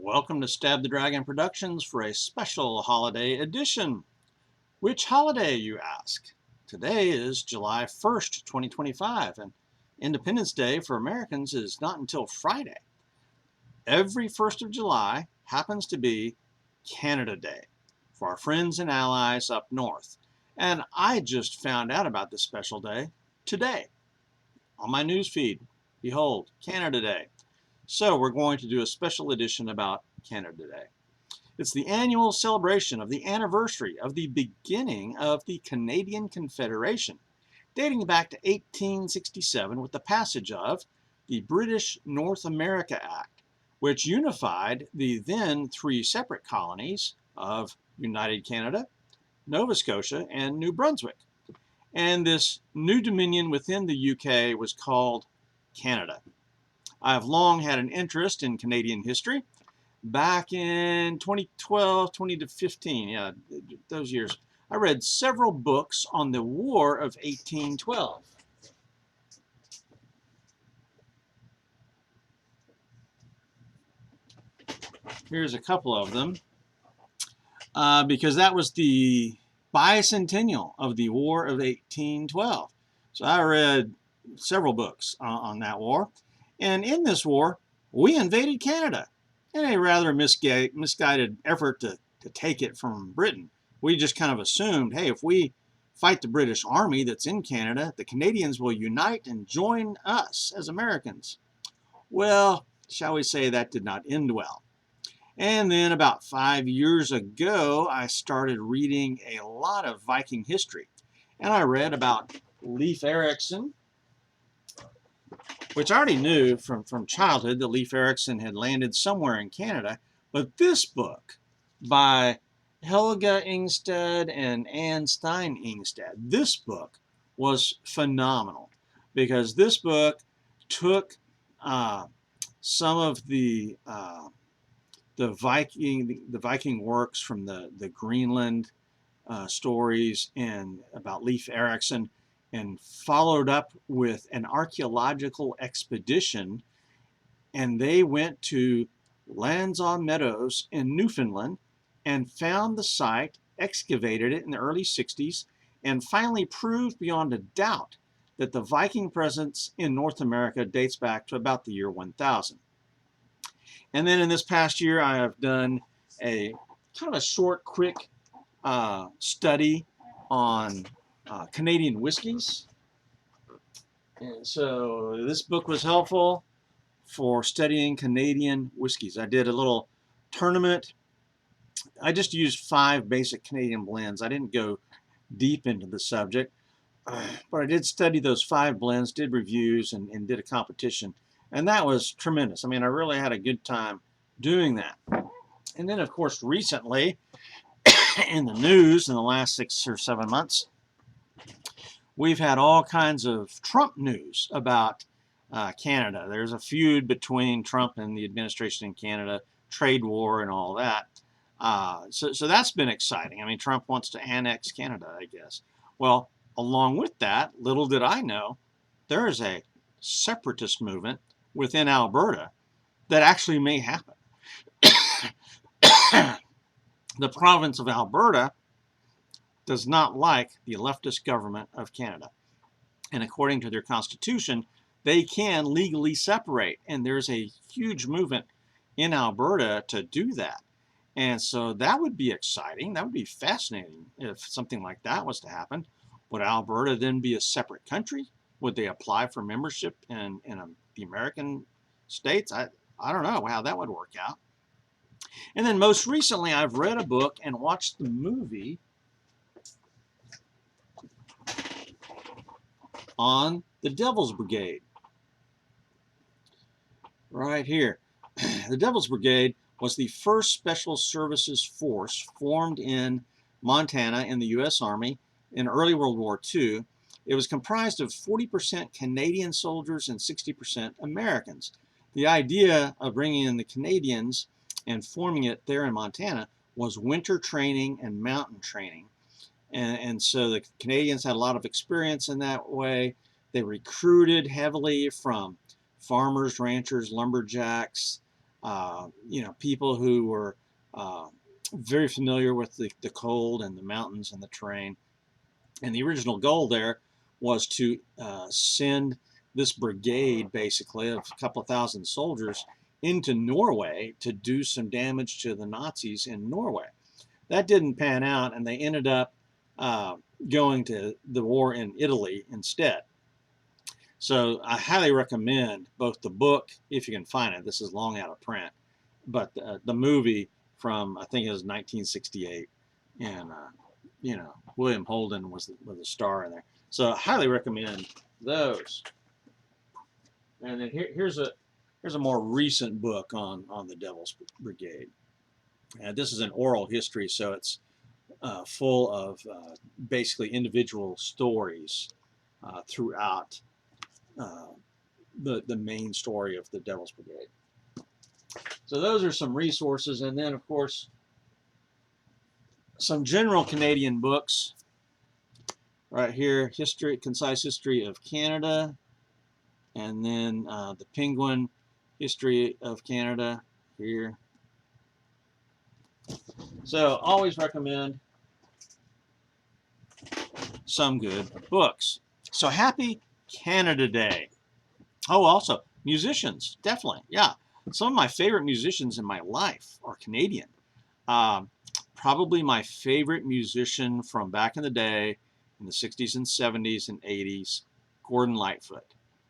Welcome to Stab the Dragon Productions for a special holiday edition. Which holiday, you ask? Today is July 1st, 2025, and Independence Day for Americans is not until Friday. Every 1st of July happens to be Canada Day for our friends and allies up north. And I just found out about this special day today on my news feed. Behold, Canada Day. So we're going to do a special edition about Canada Day. It's the annual celebration of the anniversary of the beginning of the Canadian Confederation, dating back to 1867 with the passage of the British North America Act, which unified the then three separate colonies of United Canada, Nova Scotia, and New Brunswick. And this new dominion within the UK was called Canada. I have long had an interest in Canadian history. Back in 2012, 2015, those years, I read several books on the War of 1812. Here's a couple of them, because that was the bicentennial of the War of 1812. So I read several books on that war. And in this war, we invaded Canada in a rather misguided effort to take it from Britain. We just kind of assumed, hey, if we fight the British Army that's in Canada, the Canadians will unite and join us as Americans. Well, shall we say that did not end well. And then about 5 years ago, I started reading a lot of Viking history. And I read about Leif Ericson, which I already knew from childhood that Leif Ericson had landed somewhere in Canada. But this book by Helga Ingstad and Anne Stein Ingstad, this book was phenomenal because this book took some of the Viking works from the Greenland stories and about Leif Ericson, and followed up with an archaeological expedition, and they went to Lands on Meadows in Newfoundland and found the site, excavated it in the early 60s, and finally proved beyond a doubt that the Viking presence in North America dates back to about the year 1000. And then in this past year, I have done a kind of a short, quick study on Canadian whiskies. And so this book was helpful for studying Canadian whiskies. I did a little tournament. I just used 5 basic Canadian blends. I didn't go deep into the subject, but I did study those 5 blends, did reviews, and did a competition. And that was tremendous. I mean, I really had a good time doing that. And then, of course, recently in the news in the last 6 or 7 months, we've had all kinds of Trump news about Canada. There's a feud between Trump and the administration in Canada, trade war and all that. So that's been exciting. I mean, Trump wants to annex Canada, I guess. Well, along with that, little did I know, there is a separatist movement within Alberta that actually may happen. The province of Alberta does not like the leftist government of Canada. And according to their constitution, they can legally separate. And there's a huge movement in Alberta to do that. And so that would be exciting. That would be fascinating if something like that was to happen. Would Alberta then be a separate country? Would they apply for membership in the American states? I don't know how that would work out. And then most recently, I've read a book and watched the movie on the Devil's Brigade. Right here. The Devil's Brigade was the first special services force formed in Montana in the U.S. Army in early World War II. It was comprised of 40% Canadian soldiers and 60% Americans. The idea of bringing in the Canadians and forming it there in Montana was winter training and mountain training. And so the Canadians had a lot of experience in that way. They recruited heavily from farmers, ranchers, lumberjacks, You know, people who were very familiar with the cold and the mountains and the terrain. And the original goal there was to send this brigade, basically, of a couple of thousand soldiers into Norway to do some damage to the Nazis in Norway. That didn't pan out, and they ended up going to the war in Italy instead. So I highly recommend both the book, if you can find it. This is long out of print, but the movie from, I think it was 1968, and you know, William Holden was the star in there. So I highly recommend those. And then here's a more recent book on the Devil's Brigade. This is an oral history, so it's full of basically individual stories throughout the main story of the Devil's Brigade. So those are some resources, and then of course some general Canadian books right here: Concise History of Canada, and then the Penguin History of Canada here. So always recommend some good books. So happy Canada Day. Oh, also musicians, definitely, yeah. Some of my favorite musicians in my life are Canadian. Probably my favorite musician from back in the day, in the 60s and 70s and 80s, Gordon Lightfoot.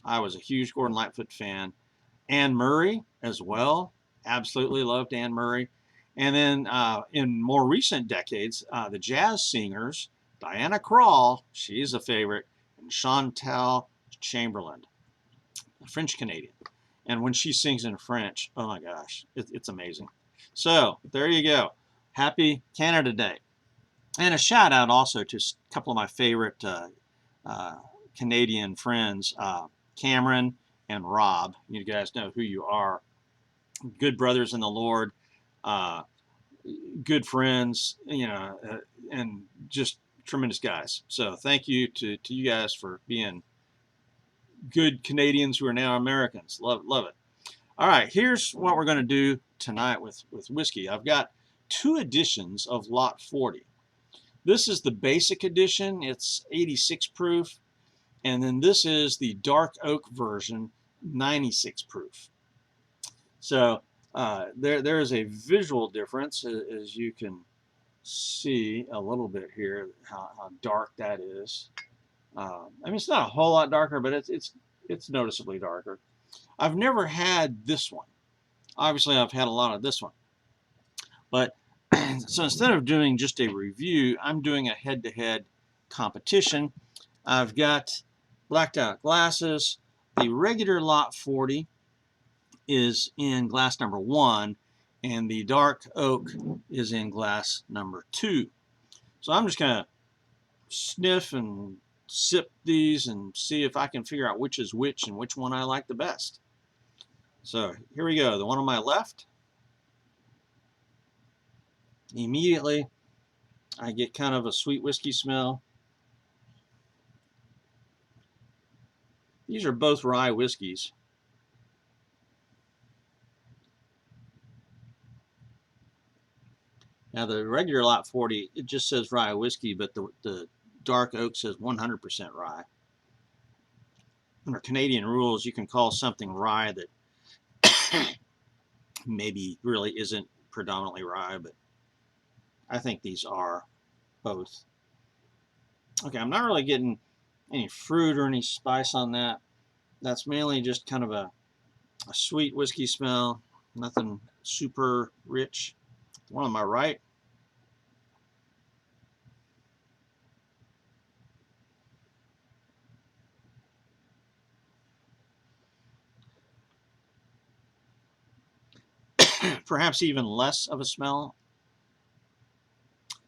I was a huge Gordon Lightfoot fan. Anne Murray as well. Absolutely loved Anne Murray. And then in more recent decades, the jazz singers, Diana Krall, she's a favorite, and Chantal Chamberlain, a French Canadian. And when she sings in French, oh my gosh, it's amazing. So there you go. Happy Canada Day. And a shout out also to a couple of my favorite Canadian friends, Cameron and Rob. You guys know who you are. Good brothers in the Lord, good friends, you know, and just tremendous guys. So thank you to you guys for being good Canadians who are now Americans. Love it. All right, here's what we're going to do tonight with whiskey. I've got 2 editions of Lot 40. This is the basic edition. It's 86 proof. And then this is the dark oak version, 96 proof. So there is a visual difference, as you can see a little bit here, how dark that is. I mean, it's not a whole lot darker, but it's noticeably darker. I've never had this one. Obviously, I've had a lot of this one. But so instead of doing just a review, I'm doing a head-to-head competition. I've got blacked out glasses. The regular Lot 40 is in glass number 1, and the dark oak is in glass number 2. So I'm just going to sniff and sip these and see if I can figure out which is which and which one I like the best. So here we go. The one on my left. Immediately, I get kind of a sweet whiskey smell. These are both rye whiskeys. Now the regular Lot 40, it just says rye whiskey, but the dark oak says 100% rye. Under Canadian rules, you can call something rye that maybe really isn't predominantly rye, but I think these are both. Okay, I'm not really getting any fruit or any spice on that. That's mainly just kind of a sweet whiskey smell, nothing super rich. The one on my right, perhaps even less of a smell.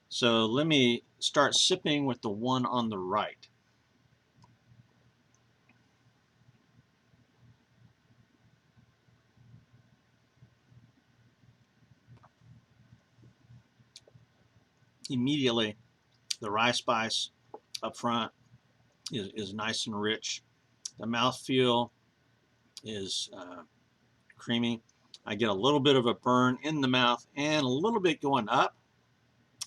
So let me start sipping with the one on the right. Immediately, the rye spice up front is nice and rich. The mouthfeel is creamy. I get a little bit of a burn in the mouth and a little bit going up,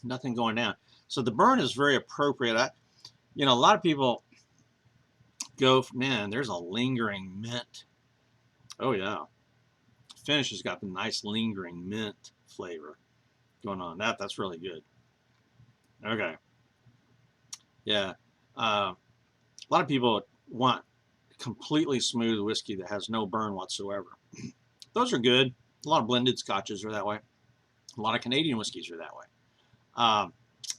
nothing going down. So the burn is very appropriate. A lot of people go, man, there's a lingering mint. Oh yeah, finish has got the nice lingering mint flavor going on. That's really good. Okay, yeah. A lot of people want completely smooth whiskey that has no burn whatsoever. Those are good. A lot of blended scotches are that way. A lot of Canadian whiskeys are that way.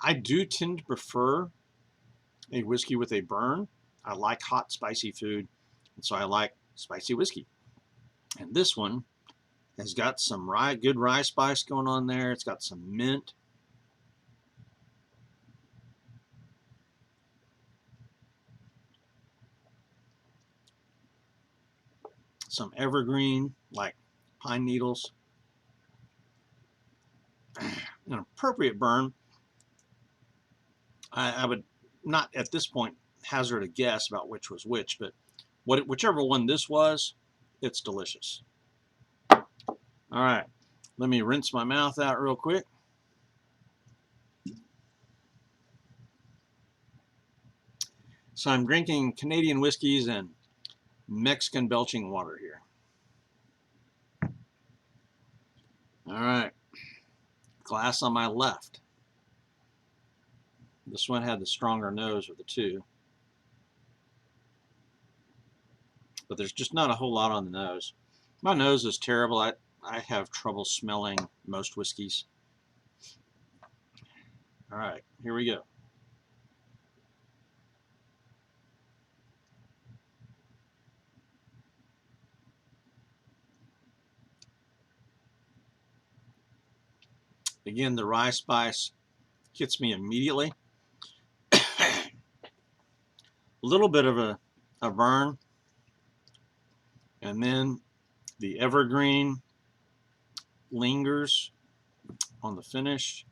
I do tend to prefer a whiskey with a burn. I like hot, spicy food, and so I like spicy whiskey. And this one has got some good rye spice going on there. It's got some mint. Some evergreen, like pine needles. An appropriate burn. I would not at this point hazard a guess about which was which, but whichever one this was, it's delicious. All right, let me rinse my mouth out real quick. So I'm drinking Canadian whiskeys and Mexican belching water here. All right, glass on my left. This one had the stronger nose of the two, but there's just not a whole lot on the nose. My nose is terrible. I have trouble smelling most whiskeys. All right, here we go. Again, the rye spice hits me immediately. A little bit of a burn, and then the evergreen lingers on the finish.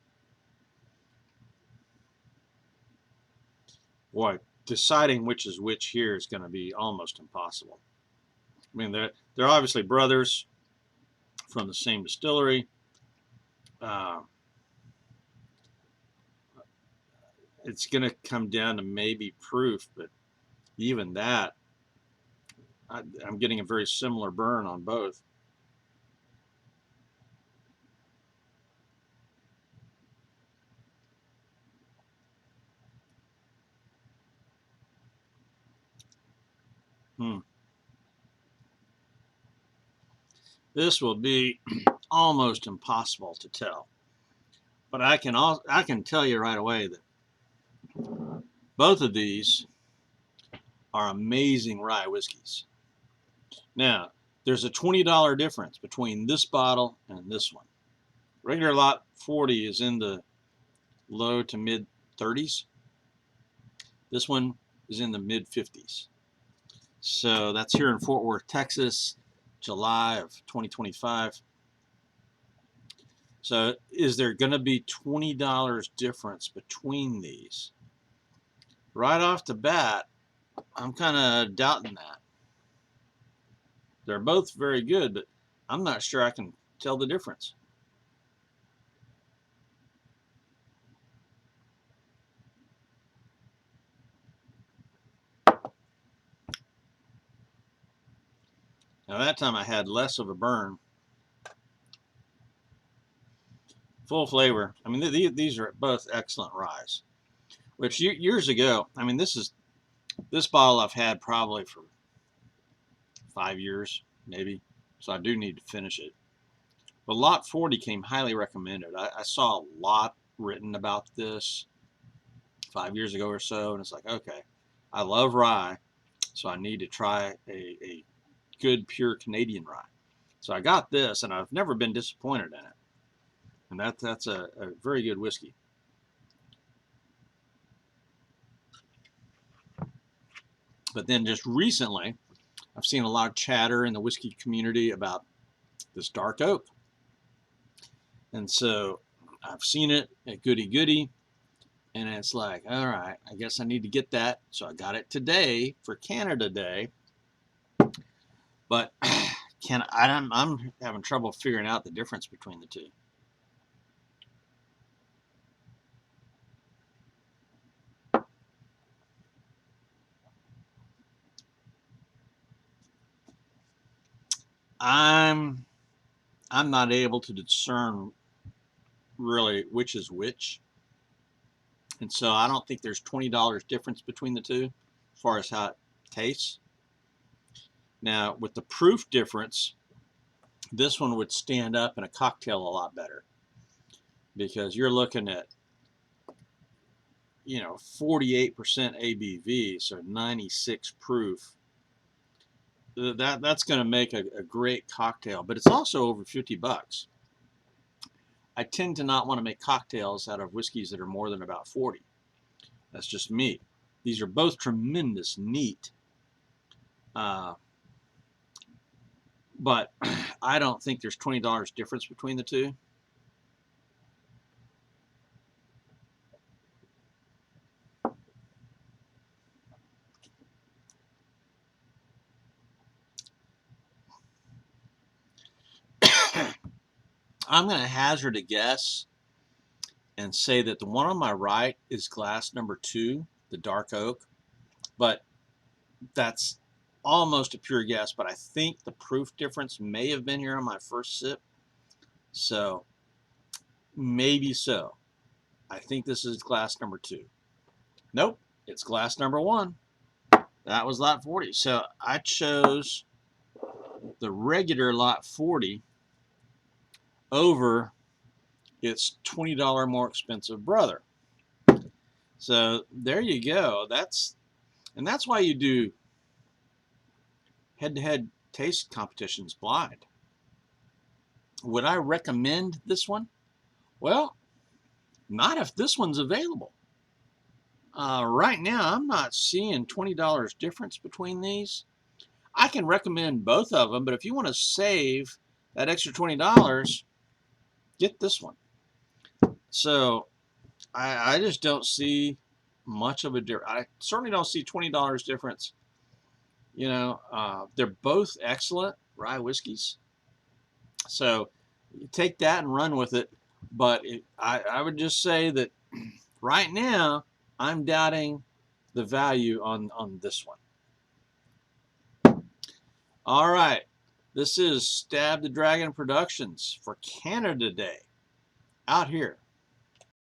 Boy, deciding which is which here is going to be almost impossible. I mean, they're obviously brothers from the same distillery. It's going to come down to maybe proof, but even that, I'm getting a very similar burn on both. This will be almost impossible to tell, but I can tell you right away that both of these are amazing rye whiskeys. Now, there's a $20 difference between this bottle and this one. Regular Lot 40 is in the low to mid 30s. This one is in the mid 50s. So that's here in Fort Worth, Texas, July of 2025. So is there going to be $20 difference between these? Right off the bat, I'm kind of doubting that. They're both very good, but I'm not sure I can tell the difference. Now that time I had less of a burn. Full flavor. I mean, these are both excellent ryes. Which years ago, I mean, this bottle I've had probably for 5 years, maybe. So I do need to finish it. But Lot 40 came highly recommended. I saw a lot written about this 5 years ago or so, and it's like, okay, I love rye, so I need to try a good pure Canadian rye. So I got this, and I've never been disappointed in it. And that's a very good whiskey. But then just recently, I've seen a lot of chatter in the whiskey community about this dark oak. And so I've seen it at Goody Goody, and it's like, all right, I guess I need to get that. So I got it today for Canada Day. But I'm having trouble figuring out the difference between the two. I'm not able to discern really which is which, and so I don't think there's $20 difference between the two as far as how it tastes. Now, with the proof difference, this one would stand up in a cocktail a lot better, because you're looking at, 48% ABV, so 96 proof. That's going to make a great cocktail, but it's also over 50 bucks. I tend to not want to make cocktails out of whiskeys that are more than about 40. That's just me. These are both tremendous, neat, but I don't think there's $20 difference between the two. I'm going to hazard a guess and say that the one on my right is glass number 2, the dark oak, but that's almost a pure guess, but I think the proof difference may have been here on my first sip, so maybe so. I think this is glass number 2. Nope, it's glass number 1. That was Lot 40. So I chose the regular Lot 40 over its $20 more expensive brother. So there you go. That's why you do head-to-head taste competitions blind. Would I recommend this one? Well, not if this one's available. Right now, I'm not seeing $20 difference between these. I can recommend both of them, but if you want to save that extra $20, get this one. So I just don't see much of a difference. I certainly don't see $20 difference. They're both excellent rye whiskeys. So you take that and run with it. But I would just say that right now, I'm doubting the value on this one. All right. This is Stab the Dragon Productions for Canada Day out here